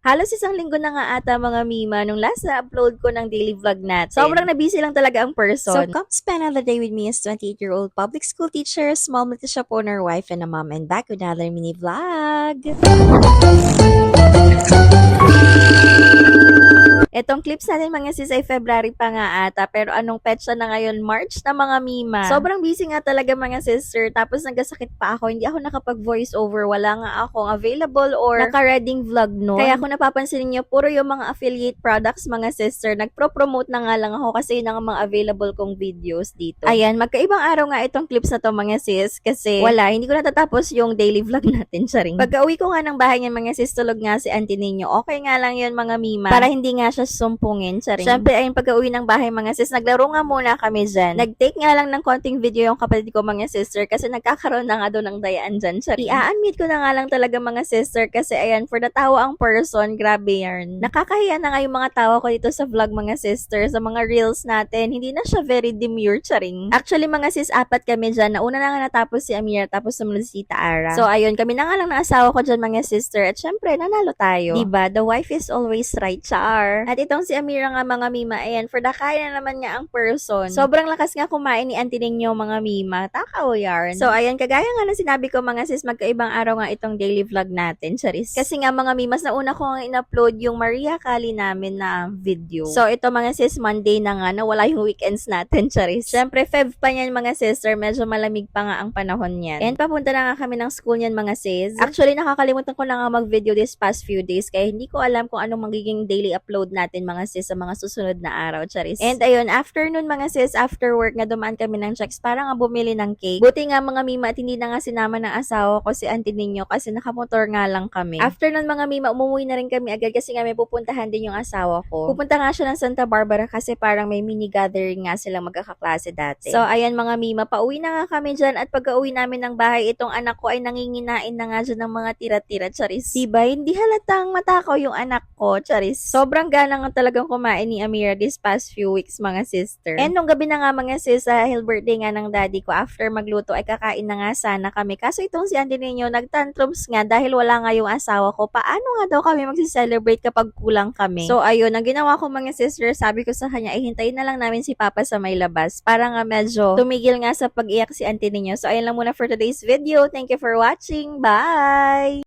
Halos isang linggo na nga ata mga Mima nung last na upload ko ng daily vlog natin. Sobrang na-busy lang talaga ang So person. come spend another day with me as 28-year-old public school teacher, small Matisha owner, wife, and a mom, and back with another mini vlog. Etong clips natin mga sis ay February pa nga ata, pero anong petsa na ngayon? March na mga Mima. Sobrang busy nga talaga mga sister, tapos nagkasakit pa ako, hindi ako nakapag voice over, wala nga akong available or naka-reading vlog no. Kaya kung napapansin niyo, puro yung mga affiliate products mga sister, nagpro-promote na nga lang ako kasi yun ang mga available kong videos dito. Ayan, magkaibang araw nga itong clips na to mga sis, kasi wala, hindi ko natatapos yung daily vlog natin, charing. Pagka-uwi ko nga ng bahay niyan mga sis, tulog nga si auntie ninyo, okay nga lang yun mga Mima, para hindi nga siya sumpungin, charing. Siyempre, ayun pagka-uwi ng bahay mga sis, naglaro nga muna kami dyan. Nag-take nga lang ng konting video yung kapatid ko mga sister kasi nagkakaroon na nga doon ng dayaan dyan, charing. I-unmute ko na nga lang talaga mga sister kasi ayan, for the tawa ang person, grabe yarn. Nakakahiya na nga yung mga tawa ko dito sa vlog mga sister, sa mga reels natin. Hindi na siya very demure, charing. Actually mga sis, apat kami dyan. Nauna na nga natapos si Amira, tapos sumunod si Tita Ara. So ayun, kami na nga lang ng asawa ko dyan mga sister. At syempre, nanalo tayo. Diba? The wife is always right, char. At itong si Amira nga mga Mima, ayan, for the kaya na naman nga ang person. Sobrang lakas nga kumain ni auntie ninyo mga Mima. Takaw yarn. So ayan, kagaya nga na sinabi ko mga sis, magkaibang araw nga itong daily vlog natin, charis. Kasi nga mga Mimas, nauna ko nga in-upload yung Maria Kali namin na video. So ito mga sis, Monday na nga, na wala yung weekends natin, charis. Syempre, Feb pa yan mga sister, medyo malamig pa nga ang panahon niyan. And papunta na nga kami ng school niyan mga sis. Actually, nakakalimutan ko na nga mag-video this past few days, kaya hindi ko alam kung anong magiging daily upload natin mga sis sa mga susunod na araw, charis. And ayun, afternoon mga sis, after work nga dumaan kami ng checks para nga bumili ng cake. Buti nga mga Mima at hindi na nga sinama ng asawa ko si auntie ninyo kasi nakamotor nga lang kami. Afternoon mga Mima, umuwi na rin kami agad kasi nga may pupuntahan din yung asawa ko. Pupunta nga siya ng Santa Barbara kasi parang may mini gathering nga silang magkakaklase dati. So ayan mga Mima, pauwi na nga kami dyan at pagka-uwi namin ng bahay, itong anak ko ay nanginginain na nga dyan ng mga tira-tira, charis. Diba? Hindi halatang matakaw yung anak ko, charis. Sobrang gana nga talagang kumain ni Amira this past few weeks mga sister. And nung gabi na nga mga sis, dahil birthday nga ng daddy ko, after magluto ay kakain na nga sana kami. Kaso itong si auntie ninyo nagtantrums nga dahil wala nga yung asawa ko. Paano nga daw kami magsi-celebrate kapag kulang kami? So ayun, ang ginawa ko mga sister, sabi ko sa kanya, ay hintayin na lang namin si Papa sa may labas para nga medyo tumigil nga sa pag-iyak si auntie ninyo. So ayun lang muna for today's video. Thank you for watching. Bye!